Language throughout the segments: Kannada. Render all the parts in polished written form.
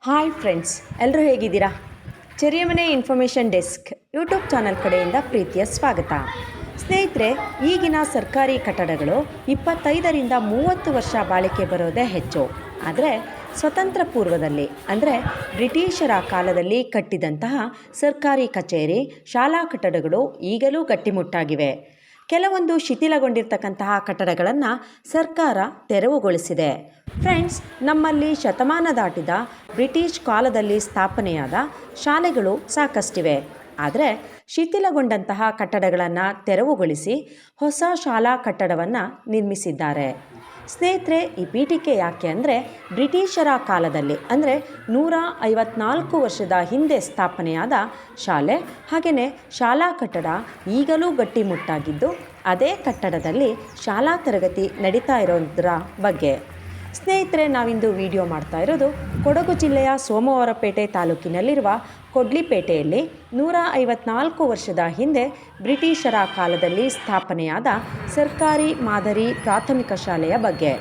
ಹಾಯ್ ಫ್ರೆಂಡ್ಸ್, ಎಲ್ಲರೂ ಹೇಗಿದ್ದೀರಾ? ಚೆರಿಯಮನೆ ಇನ್ಫಾರ್ಮೇಷನ್ ಡೆಸ್ಕ್ ಯೂಟ್ಯೂಬ್ ಚಾನಲ್ ಕಡೆಯಿಂದ ಪ್ರೀತಿಯ ಸ್ವಾಗತ. ಸ್ನೇಹಿತರೆ, ಈಗಿನ ಸರ್ಕಾರಿ ಕಟ್ಟಡಗಳು 25ರಿಂದ 30 ವರ್ಷ ಬಾಳಿಕೆ ಬರೋದೇ ಹೆಚ್ಚು. ಆದರೆ ಸ್ವತಂತ್ರ ಪೂರ್ವದಲ್ಲಿ ಅಂದರೆ ಬ್ರಿಟಿಷರ ಕಾಲದಲ್ಲಿ ಕಟ್ಟಿದಂತಹ ಸರ್ಕಾರಿ ಕಚೇರಿ, ಶಾಲಾ ಕಟ್ಟಡಗಳು ಈಗಲೂ ಗಟ್ಟಿಮುಟ್ಟಾಗಿವೆ. ಕೆಲವೊಂದು ಶಿಥಿಲಗೊಂಡಿರ್ತಕ್ಕಂತಹ ಕಟ್ಟಡಗಳನ್ನು ಸರ್ಕಾರ ತೆರವುಗೊಳಿಸಿದೆ. ಫ್ರೆಂಡ್ಸ್, ನಮ್ಮಲ್ಲಿ ಶತಮಾನ ದಾಟಿದ ಬ್ರಿಟಿಷ್ ಕಾಲದಲ್ಲಿ ಸ್ಥಾಪನೆಯಾದ ಶಾಲೆಗಳು ಸಾಕಷ್ಟಿವೆ. ಆದರೆ ಶಿಥಿಲಗೊಂಡಂತಹ ಕಟ್ಟಡಗಳನ್ನು ತೆರವುಗೊಳಿಸಿ ಹೊಸ ಶಾಲಾ ಕಟ್ಟಡವನ್ನು ನಿರ್ಮಿಸಿದ್ದಾರೆ. ಸ್ನೇಹಿತರೆ, ಈ ಪೀಠಿಕೆ ಯಾಕೆ ಅಂದರೆ ಬ್ರಿಟಿಷರ ಕಾಲದಲ್ಲಿ ಅಂದರೆ 154 ವರ್ಷದ ಹಿಂದೆ ಸ್ಥಾಪನೆಯಾದ ಶಾಲೆ, ಹಾಗೆಯೇ ಶಾಲಾ ಕಟ್ಟಡ ಈಗಲೂ ಗಟ್ಟಿಮುಟ್ಟಾಗಿದ್ದು ಅದೇ ಕಟ್ಟಡದಲ್ಲಿ ಶಾಲಾ ತರಗತಿ ನಡೀತಾ ಇರೋದ್ರ ಬಗ್ಗೆ. ಸ್ನೇಹಿತರೆ, ನಾವಿಂದು ವಿಡಿಯೋ ಮಾಡ್ತಾ ಇರೋದು ಕೊಡಗು ಜಿಲ್ಲೆಯ ಸೋಮವಾರಪೇಟೆ ತಾಲೂಕಿನಲ್ಲಿರುವ ಕೊಡ್ಲಿಪೇಟೆಯಲ್ಲಿ 154 ವರ್ಷದ ಹಿಂದೆ ಬ್ರಿಟಿಷರ ಕಾಲದಲ್ಲಿ ಸ್ಥಾಪನೆಯಾದ ಸರ್ಕಾರಿ ಮಾದರಿ ಪ್ರಾಥಮಿಕ ಶಾಲೆಯ ಬಗ್ಗೆ.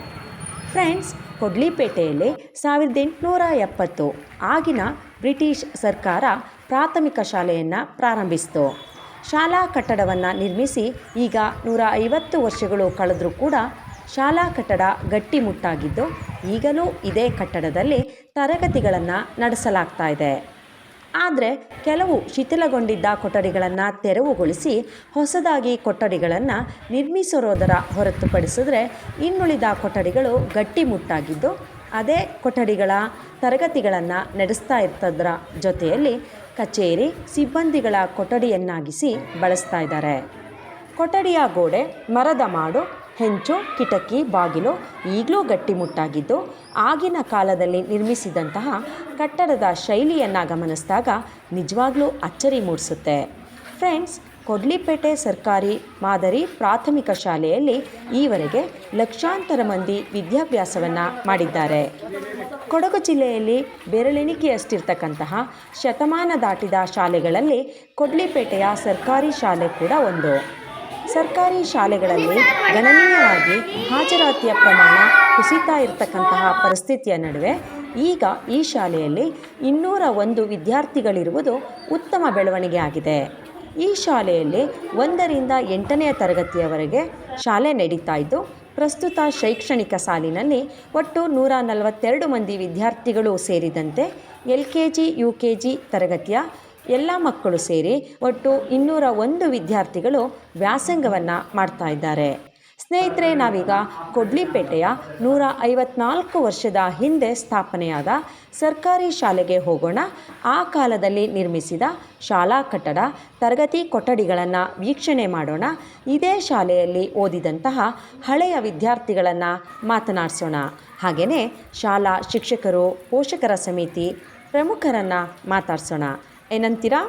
ಫ್ರೆಂಡ್ಸ್, ಕೊಡ್ಲಿಪೇಟೆಯಲ್ಲಿ 1870 ಆಗಿನ ಬ್ರಿಟಿಷ್ ಸರ್ಕಾರ ಪ್ರಾಥಮಿಕ ಶಾಲೆಯನ್ನು ಪ್ರಾರಂಭಿಸಿತು. ಶಾಲಾ ಕಟ್ಟಡವನ್ನು ನಿರ್ಮಿಸಿ ಈಗ 150 ವರ್ಷಗಳು ಕಳೆದರೂ ಕೂಡ ಶಾಲಾ ಕಟ್ಟಡ ಗಟ್ಟಿಮುಟ್ಟಾಗಿದ್ದು ಈಗಲೂ ಇದೇ ಕಟ್ಟಡದಲ್ಲಿ ತರಗತಿಗಳನ್ನು ನಡೆಸಲಾಗ್ತಾ ಇದೆ. ಆದರೆ ಕೆಲವು ಶಿಥಿಲಗೊಂಡಿದ್ದ ಕೊಠಡಿಗಳನ್ನು ತೆರವುಗೊಳಿಸಿ ಹೊಸದಾಗಿ ಕೊಠಡಿಗಳನ್ನು ನಿರ್ಮಿಸಿರೋದರ ಹೊರತುಪಡಿಸಿದರೆ ಇನ್ನುಳಿದ ಕೊಠಡಿಗಳು ಗಟ್ಟಿಮುಟ್ಟಾಗಿದ್ದು ಅದೇ ಕೊಠಡಿಗಳ ತರಗತಿಗಳನ್ನು ನಡೆಸ್ತಾ ಇರ್ತದರ ಜೊತೆಯಲ್ಲಿ ಕಚೇರಿ, ಸಿಬ್ಬಂದಿಗಳ ಕೊಠಡಿಯನ್ನಾಗಿಸಿ ಬಳಸ್ತಾ ಇದ್ದಾರೆ. ಕೊಠಡಿಯ ಗೋಡೆ, ಮರದ ಮಾಡು, ಹೆಂಚು, ಕಿಟಕಿ, ಬಾಗಿಲು ಈಗಲೂ ಗಟ್ಟಿಮುಟ್ಟಾಗಿದ್ದು ಆಗಿನ ಕಾಲದಲ್ಲಿ ನಿರ್ಮಿಸಿದಂತಹ ಕಟ್ಟಡದ ಶೈಲಿಯನ್ನು ಗಮನಿಸಿದಾಗ ನಿಜವಾಗ್ಲೂ ಅಚ್ಚರಿ ಮೂಡಿಸುತ್ತೆ. ಫ್ರೆಂಡ್ಸ್, ಕೊಡ್ಲಿಪೇಟೆ ಸರ್ಕಾರಿ ಮಾದರಿ ಪ್ರಾಥಮಿಕ ಶಾಲೆಯಲ್ಲಿ ಈವರೆಗೆ ಲಕ್ಷಾಂತರ ಮಂದಿ ವಿದ್ಯಾಭ್ಯಾಸವನ್ನು ಮಾಡಿದ್ದಾರೆ. ಕೊಡಗು ಜಿಲ್ಲೆಯಲ್ಲಿ ಬೆರಳೆಣಿಕೆಯಷ್ಟಿರ್ತಕ್ಕಂತಹ ಶತಮಾನ ದಾಟಿದ ಶಾಲೆಗಳಲ್ಲಿ ಕೊಡ್ಲಿಪೇಟೆಯ ಸರ್ಕಾರಿ ಶಾಲೆ ಕೂಡ ಒಂದು. ಸರ್ಕಾರಿ ಶಾಲೆಗಳಲ್ಲಿ ಗಣನೀಯವಾಗಿ ಹಾಜರಾತಿಯ ಪ್ರಮಾಣ ಕುಸಿತಾ ಇರತಕ್ಕಂತಹ ಪರಿಸ್ಥಿತಿಯ ನಡುವೆ ಈಗ ಈ ಶಾಲೆಯಲ್ಲಿ 201 ವಿದ್ಯಾರ್ಥಿಗಳಿರುವುದು ಉತ್ತಮ ಬೆಳವಣಿಗೆ ಆಗಿದೆ. ಈ ಶಾಲೆಯಲ್ಲಿ 1ರಿಂದ 8ನೇ ತರಗತಿಯವರೆಗೆ ಶಾಲೆ ನಡೀತಾ ಇದ್ದು ಪ್ರಸ್ತುತ ಶೈಕ್ಷಣಿಕ ಸಾಲಿನಲ್ಲಿ ಒಟ್ಟು 142 ಮಂದಿ ವಿದ್ಯಾರ್ಥಿಗಳು ಸೇರಿದಂತೆ LKG, UKG ತರಗತಿಯ ಎಲ್ಲ ಮಕ್ಕಳು ಸೇರಿ ಒಟ್ಟು 201 ವಿದ್ಯಾರ್ಥಿಗಳು ವ್ಯಾಸಂಗವನ್ನು ಮಾಡ್ತಾ ಇದ್ದಾರೆ. ಸ್ನೇಹಿತರೆ, ನಾವೀಗ ಕೊಡ್ಲಿಪೇಟೆಯ 154 ವರ್ಷದ ಹಿಂದೆ ಸ್ಥಾಪನೆಯಾದ ಸರ್ಕಾರಿ ಶಾಲೆಗೆ ಹೋಗೋಣ. ಆ ಕಾಲದಲ್ಲಿ ನಿರ್ಮಿಸಿದ ಶಾಲಾ ಕಟ್ಟಡ, ತರಗತಿ ಕೊಠಡಿಗಳನ್ನು ವೀಕ್ಷಣೆ ಮಾಡೋಣ. ಇದೇ ಶಾಲೆಯಲ್ಲಿ ಓದಿದಂತಹ ಹಳೆಯ ವಿದ್ಯಾರ್ಥಿಗಳನ್ನು ಮಾತನಾಡಿಸೋಣ. ಹಾಗೆಯೇ ಶಾಲಾ ಶಿಕ್ಷಕರು, ಪೋಷಕರ ಸಮಿತಿ ಪ್ರಮುಖರನ್ನು ಮಾತಾಡಿಸೋಣ. ಏನಂತೀರಾ?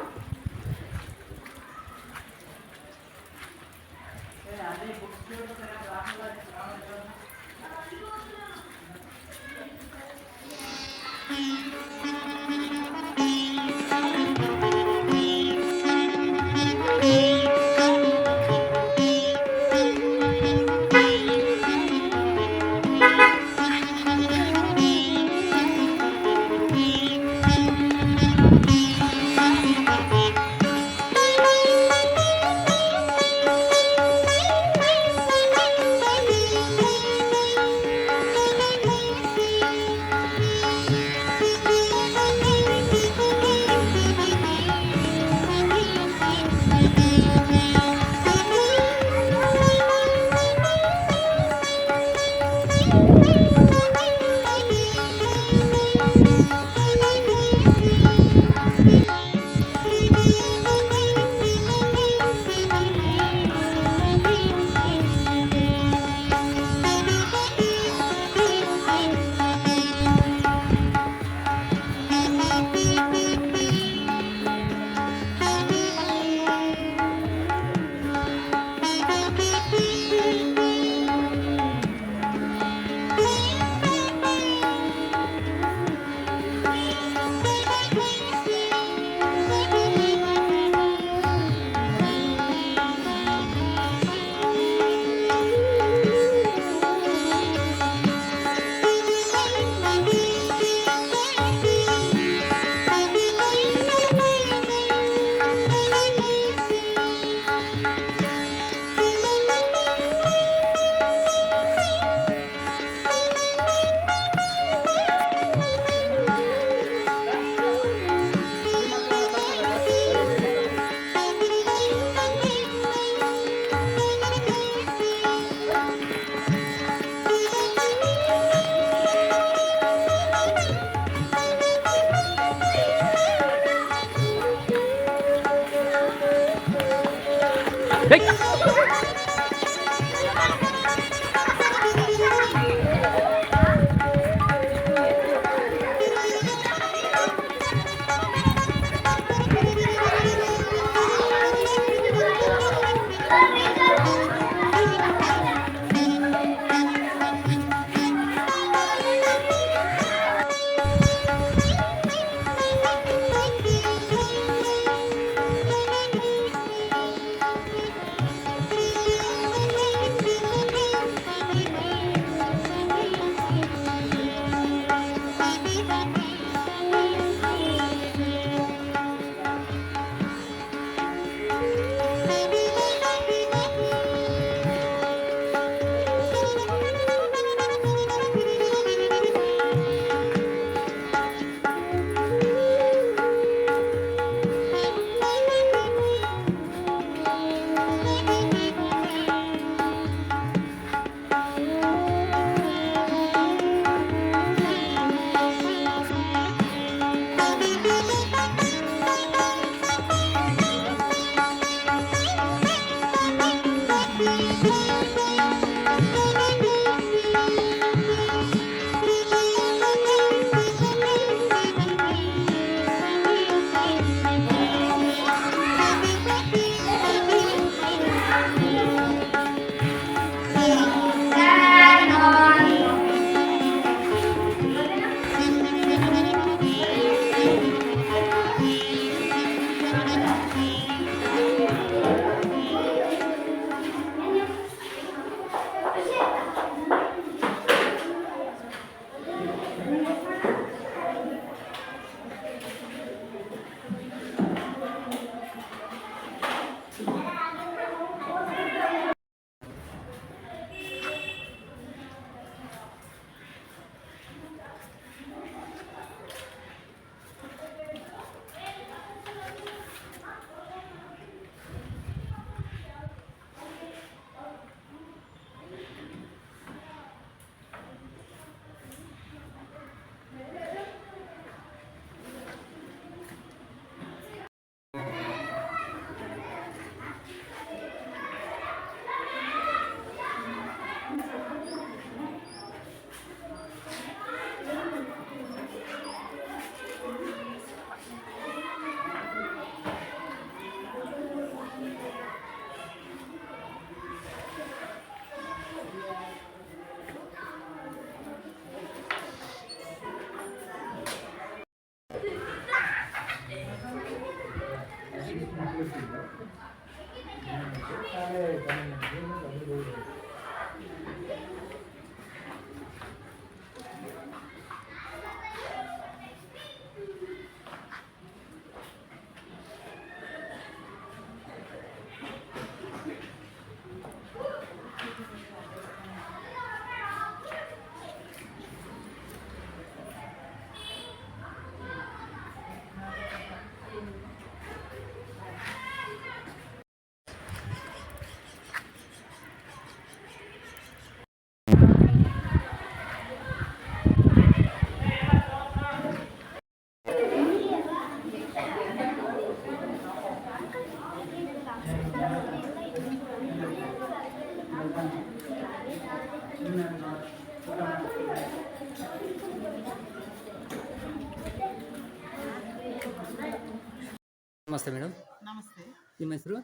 ನಮಸ್ತೆ ಮೇಡಮ್. ನಮಸ್ತೆ, ನಿಮ್ಮ ಹೆಸರು?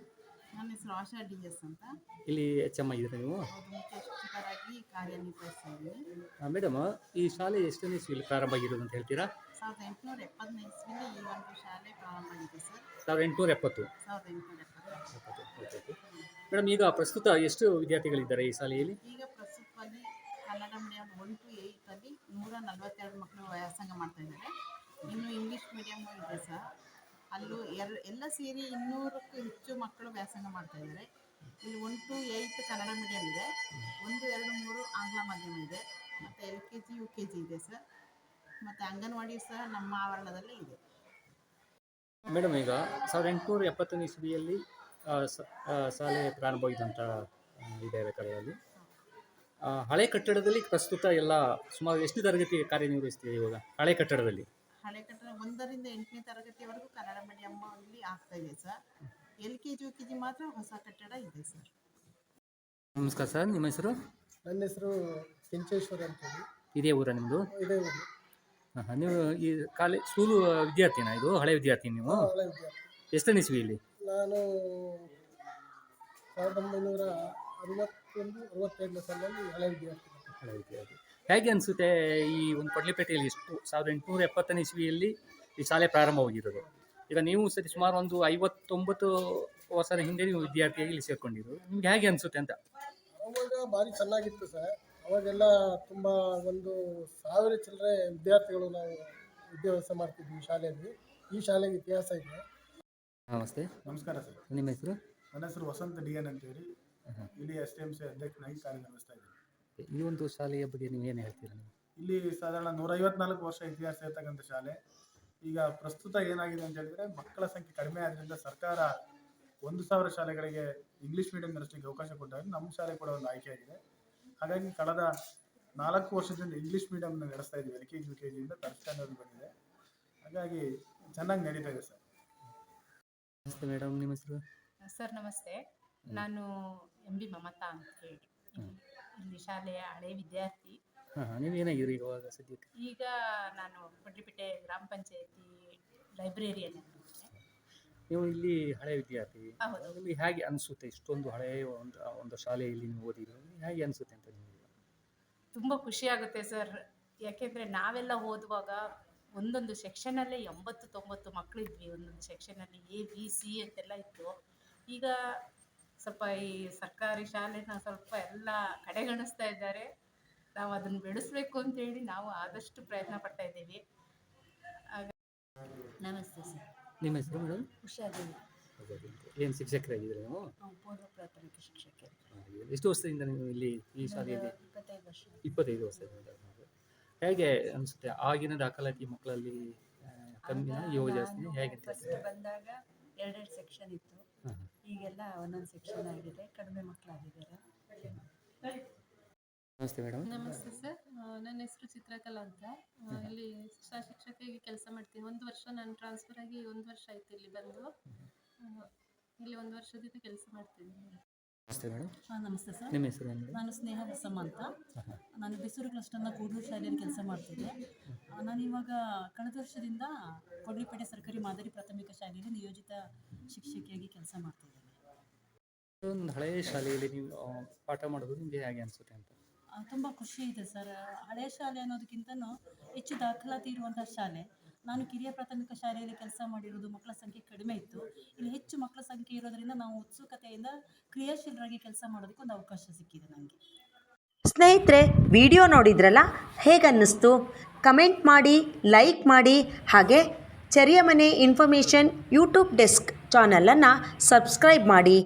ನನ್ನ ಹೆಸರು ಆಶಾ DS ಅಂತ. ಇಲ್ಲಿ HM ಇದ್ದೀರಾ ನೀವು? ಮುಖ್ಯ ಶಿಕ್ಷಕರಾಗಿ ಕಾರ್ಯನಿರ್ವಹಿಸ್ತಾ ಇದ್ದೀನಿ. ಮೇಡಮ್, ಈ ಶಾಲೆ ಎಷ್ಟನೇ ಇಸ್ವಿಯಲ್ಲಿ ಪ್ರಾರಂಭ ಆಗಿರೋದು ಅಂತ ಹೇಳ್ತೀರಾ? 1870 ಇಸ್ವಿಲಿ ಈ ಒಂದು ಶಾಲೆ ಪ್ರಾರಂಭ ಆಗಿದೆ ಸರ್. 1870. 1870. ಮೇಡಮ್, ಈಗ ಪ್ರಸ್ತುತ ಎಷ್ಟು ವಿದ್ಯಾರ್ಥಿಗಳಿದ್ದಾರೆ ಈ ಶಾಲೆಯಲ್ಲಿ? ಈಗ ಪ್ರಸ್ತುತವಾಗಿ ಕನ್ನಡ ಮೀಡಿಯಂ 1 to 8 ಅಲ್ಲಿ 142 ಮಕ್ಕಳು ವ್ಯಾಸಂಗ ಮಾಡ್ತಾ ಇದ್ದಾರೆ. ಇನ್ನು ಇಂಗ್ಲೀಷ್ ಮೀಡಿಯಂ ಇದೆ ಸರ್. ಅಲ್ಲೂ ಎಲ್ಲ ಸೇರಿ 200ಕ್ಕೂ ಹೆಚ್ಚು ಮಕ್ಕಳು ವ್ಯಾಸಂಗ ಮಾಡ್ತಾ ಇದ್ದಾರೆ. ಇಲ್ಲಿ 1 to 8 ಕನ್ನಡ ಮೀಡಿಯಂ ಇದೆ, 1, 2, 3 ಆಂಗ್ಲ ಮಾಧ್ಯಮ ಇದೆ, ಮತ್ತು LKG UKG ಇದೆ ಸರ್. ಮತ್ತು ಅಂಗನವಾಡಿ ಸಹ ನಮ್ಮ ಆವರಣದಲ್ಲೇ ಇದೆ. ಮೇಡಮ್, ಈಗ 1870 ಇಸ್ವಿಯಲ್ಲಿ ಶಾಲೆ ಪ್ರಾರಂಭವಾಗಿದ್ದಂಥ ಇದೆ ರೆಕಾರ್ಡಲ್ಲಿ. ಹಳೆ ಕಟ್ಟಡದಲ್ಲಿ ಪ್ರಸ್ತುತ ಎಲ್ಲ ಸುಮಾರು ಎಷ್ಟು ತರಗತಿ ಕಾರ್ಯನಿರ್ವಹಿಸ್ತೀವಿ ಇವಾಗ ಹಳೆ ಕಟ್ಟಡದಲ್ಲಿ? ಹಳೆ ಕಟ್ಟಡ 1ರಿಂದ 8ನೇ ತರಗತಿವರೆಗೂ ಕನ್ನಡ ಮೀಡಿಯಂ ಇಲ್ಲಿ ಆಗ್ತಾ ಇದೆ ಸರ್. LKG UKG ಮಾತ್ರ ಹೊಸ ಕಟ್ಟಡ ಇದೆ ಸರ್. ನಮಸ್ಕಾರ ಸರ್, ನಿಮ್ಮ ಹೆಸರು? ನನ್ನ ಹೆಸರು ಕೆಂಚೇಶ್ವರ ಅಂತೇಳಿ. ಇದೇ ಊರ ನಿಮ್ಮದು? ಇದೇ ಊರು. ಹಾಂ, ನೀವು ಈ ಸ್ಕೂಲು ವಿದ್ಯಾರ್ಥಿನಾ? ಇದು ಹಳೆ ವಿದ್ಯಾರ್ಥಿ ನೀವು? ಹಳೆ ವಿದ್ಯಾರ್ಥಿ. ಎಷ್ಟನೇ ಇಸ್ವಿಯಲ್ಲಿ? ನಾನು 1961-62 ಸಾಲಿನಲ್ಲಿ ಹಳೆ ವಿದ್ಯಾರ್ಥಿ. ಹಳೆ ವಿದ್ಯಾರ್ಥಿ. ಹೇಗೆ ಅನಿಸುತ್ತೆ ಈ ಒಂದು ಕೊಡ್ಲಿಪೇಟೆಯಲ್ಲಿ ಎಷ್ಟು 1870ನೇ ಇಸ್ವಿಯಲ್ಲಿ ಈ ಶಾಲೆ ಪ್ರಾರಂಭವಾಗಿರೋದು? ಈಗ ನೀವು ಸರಿ ಸುಮಾರು ಒಂದು 59 ವರ್ಷದ ಹಿಂದೆ ನೀವು ವಿದ್ಯಾರ್ಥಿಯಾಗಿ ಇಲ್ಲಿ ಸೇರ್ಕೊಂಡಿರೋದು. ನಿಮ್ಗೆ ಹೇಗೆ ಅನಿಸುತ್ತೆ ಅಂತ? ಅವಾಗ ಭಾರಿ ಚೆನ್ನಾಗಿತ್ತು ಸರ್. ಅವಾಗೆಲ್ಲ ತುಂಬ 1,000 ಚಿಲ್ಲರೆ ವಿದ್ಯಾರ್ಥಿಗಳು ನಾವು ವಿದ್ಯಾಭ್ಯಾಸ ಮಾಡ್ತಿದ್ವಿ ಈ ಶಾಲೆಯಲ್ಲಿ. ಈ ಶಾಲೆಗೆ ಇತಿಹಾಸ ಇದೆ. ನಮಸ್ತೆ, ನಮಸ್ಕಾರ ಸರ್. ನಿಮ್ಮ ಹೆಸರು? ನನ್ನ ಹೆಸರು ವಸಂತ DN ಅಂತೇಳಿ. ಇಲ್ಲಿ STMC ಅಧ್ಯಕ್ಷನಾಗಿ ಕಾರ್ಯನಿರ್ವಹಿಸ್ತಾ ಇದ್ದೀನಿ. ಈ ಒಂದು ಶಾಲೆಯ ಬಗ್ಗೆ ನೀವು ಏನು ಹೇಳ್ತೀರಾ? ಇಲ್ಲಿ ಸಾಧಾರಣ 154 ವರ್ಷ ಇತಿಹಾಸ ಇರ್ತಕ್ಕಂಥ ಶಾಲೆ. ಈಗ ಪ್ರಸ್ತುತ ಏನಾಗಿದೆ ಅಂತ ಹೇಳಿದ್ರೆ, ಮಕ್ಕಳ ಸಂಖ್ಯೆ ಕಡಿಮೆ ಆದ್ದರಿಂದ ಸರ್ಕಾರ 1,000 ಶಾಲೆಗಳಿಗೆ ಇಂಗ್ಲೀಷ್ ಮೀಡಿಯಂ ನಡೆಸಲಿಕ್ಕೆ ಅವಕಾಶ ಕೊಟ್ಟಾಗ ನಮ್ಮ ಶಾಲೆ ಕೂಡ ಒಂದು ಆಯ್ಕೆಯಾಗಿದೆ. ಹಾಗಾಗಿ ಕಳೆದ 4 ವರ್ಷದಿಂದ ಇಂಗ್ಲೀಷ್ ಮೀಡಿಯಂನ ನಡೆಸ್ತಾ ಇದ್ದೀವಿ. LKG UKGಯಿಂದ 3rd ಸ್ಟ್ಯಾಂಡರ್ಡ್ ಬಂದಿದೆ. ಹಾಗಾಗಿ ಚೆನ್ನಾಗಿ ನಡೀತಾ ಇದೆ ಸರ್. ನಮಸ್ತೆ ಮೇಡಮ್, ನಿಮ್ಮ ಹೆಸರು? ಸರ್ ನಮಸ್ತೆ, ನಾನು MB ಮಮತಾ ಅಂತ ಹೇಳಿ ಇಲ್ಲಿ ಶಾಲೆಯ ಹಳೆ ವಿದ್ಯಾರ್ಥಿ. ಹಾಂ, ನೀವು ಏನಾಗಿರಿ ಇವಾಗ ಸದ್ಯಕ್ಕೆ? ಈಗ ನಾನು ಕೊಡ್ಲಿಪೇಟೆ ಗ್ರಾಮ ಪಂಚಾಯತಿ ಲೈಬ್ರರಿಯಲ್ಲಿ ನೀವು ಇಲ್ಲಿ ಹಳೆ ವಿದ್ಯಾರ್ಥಿ. ಹೌದು. ನಿಮಗೆ ಹೇಗೆ ಅನಿಸುತ್ತೆ ಇಷ್ಟೊಂದು ಹಳೆಯ ಒಂದು ಶಾಲೆಯಲ್ಲಿ ನೀವು ಓದಿರೋದು? ಹೇಗೆ ಅನಿಸುತ್ತೆ ಅಂತ ನಿಮಗೆ? ತುಂಬ ಖುಷಿ ಆಗುತ್ತೆ ಸರ್. ಯಾಕೆಂದರೆ ನಾವೆಲ್ಲ ಓದುವಾಗ ಒಂದೊಂದು ಸೆಕ್ಷನಲ್ಲೇ 80-90 ಮಕ್ಕಳಿದ್ವಿ. ಒಂದೊಂದು ಸೆಕ್ಷನಲ್ಲಿ A B C ಅಂತೆಲ್ಲ ಇತ್ತು. ಈಗ ಸ್ವಲ್ಪ ಈ ಸರ್ಕಾರಿ ಶಾಲೆನ ಸ್ವಲ್ಪ ಎಲ್ಲ ಕಡೆಗಣಿಸ್ತಾ ಇದ್ದಾರೆ. ನಾವು ಅದನ್ನು ಬೆಳೆಸಬೇಕು ಅಂತೇಳಿ ನಾವು ಆದಷ್ಟು ಪ್ರಯತ್ನ ಪಡ್ತಾ ಇದ್ದೀವಿ. ನಮಸ್ತೆ ಸರ್. ನಿಮ್ಮ ಹೆಸರು ಮೇಡಮ್? ಹುಷಾರಿಲ್ಲ. ಏನು ಶಿಕ್ಷಕರಾಗಿದ್ದೀರಾ ನೀವು? ಪೂರ್ವ ಪ್ರಾಥಮಿಕ ಶಿಕ್ಷಕಿ. ಎಷ್ಟು ವರ್ಷದಿಂದ ನೀವು ಇಲ್ಲಿ ಈ ಶಾಲೆಯಲ್ಲಿ? 25 ವರ್ಷ. 25 ವರ್ಷದಿಂದ. ಹೇಗೆ ಅನಿಸುತ್ತೆ ಆಗಿನ ದಾಖಲಾತಿ ಮಕ್ಕಳಲ್ಲಿ ಕಮ್ಮಿನ ಯುವ ಜಾಸ್ತಿ ಹೇಗೆ ಅಂತ? ಫಸ್ಟ್ ಬಂದಾಗ 2 ಸೆಕ್ಷನ್ ಇತ್ತು. ಈಗೆಲ್ಲ ಒಂದೊಂದು ಸೆಕ್ಷನ್ ಆಗಿದೆ. ಕಡಿಮೆ ಮಕ್ಕಳಾಗಿದ್ದಾರೆ. ನಮಸ್ತೆ ಮೇಡಮ್. ನಮಸ್ತೆ ಸರ್, ನನ್ನ ಹೆಸರು ಚಿತ್ರಕಲಾ ಅಂತ. ಇಲ್ಲಿ ಶಿಕ್ಷಕಿಯಾಗಿ ಕೆಲಸ ಮಾಡ್ತೀನಿ. 1 ವರ್ಷ ನಾನು ಟ್ರಾನ್ಸ್ಫರ್ ಆಗಿ 1 ವರ್ಷ ಆಯ್ತು ಇಲ್ಲಿ ಬಂದು. ಇಲ್ಲಿ 1 ವರ್ಷದಿಂದ ಕೆಲಸ ಮಾಡ್ತಿದ್ದೀನಿ. ನಮಸ್ತೆ ಮೇಡಮ್. ನಮಸ್ತೆ ಸರ್. ನಿಮ್ಮ ಹೆಸರು ಏನು? ನಾನು ಸ್ನೇಹ ಬಸಮ್ಮ ಅಂತ. ನಾನು ಬೆಸೂರು ಕ್ಲಸ್ಟರ್ನ ಕೂಡೂರು ಶಾಲೆಯಲ್ಲಿ ಕೆಲಸ ಮಾಡ್ತಿದ್ದೆ. ನಾನು ಇವಾಗ ಕಳೆದ ವರ್ಷದಿಂದ ಕೊಡ್ಲಿಪೇಟೆ ಸರ್ಕಾರಿ ಮಾದರಿ ಪ್ರಾಥಮಿಕ ಶಾಲೆಯಲ್ಲಿ ನಿಯೋಜಿತ ಶಿಕ್ಷಕಿಯಾಗಿ ಕೆಲಸ ಮಾಡ್ತಿದ್ದೇನೆ. ಒಂದು ಹಳೆಯ ಶಾಲೆಯಲ್ಲಿ ನೀವು ಪಾಠ ಮಾಡೋದು ನಿಮಗೆ ಹೇಗೆ ಅನಿಸುತ್ತೆ ಅಂತ? ತುಂಬ ಖುಷಿ ಇದೆ ಸರ್. ಹಳೆಯ ಶಾಲೆ ಅನ್ನೋದಕ್ಕಿಂತನೂ ಹೆಚ್ಚು ದಾಖಲಾತಿ ಇರುವಂಥ ಶಾಲೆ. ನಾನು ಕಿರಿಯ ಪ್ರಾಥಮಿಕ ಶಾಲೆಯಲ್ಲಿ ಕೆಲಸ ಮಾಡಿರೋದು ಮಕ್ಕಳ ಸಂಖ್ಯೆ ಕಡಿಮೆ ಇತ್ತು. ಇಲ್ಲಿ ಹೆಚ್ಚು ಮಕ್ಕಳ ಸಂಖ್ಯೆ ಇರೋದರಿಂದ ನಾವು ಉತ್ಸುಕತೆಯಿಂದ ಕ್ರಿಯಾಶೀಲರಾಗಿ ಕೆಲಸ ಮಾಡೋದಕ್ಕೆ ಒಂದು ಅವಕಾಶ ಸಿಕ್ಕಿದೆ ನನಗೆ. ಸ್ನೇಹಿತರೆ, ವಿಡಿಯೋ ನೋಡಿದ್ರಲ್ಲ, ಹೇಗನ್ನಿಸ್ತು? ಕಮೆಂಟ್ ಮಾಡಿ, ಲೈಕ್ ಮಾಡಿ, ಹಾಗೆ ಚೆರಿಯ ಮನೆ ಇನ್ಫಾರ್ಮೇಷನ್ ಯೂಟ್ಯೂಬ್ ಡೆಸ್ಕ್ ಚಾನಲನ್ನು ಸಬ್ಸ್ಕ್ರೈಬ್ ಮಾಡಿ.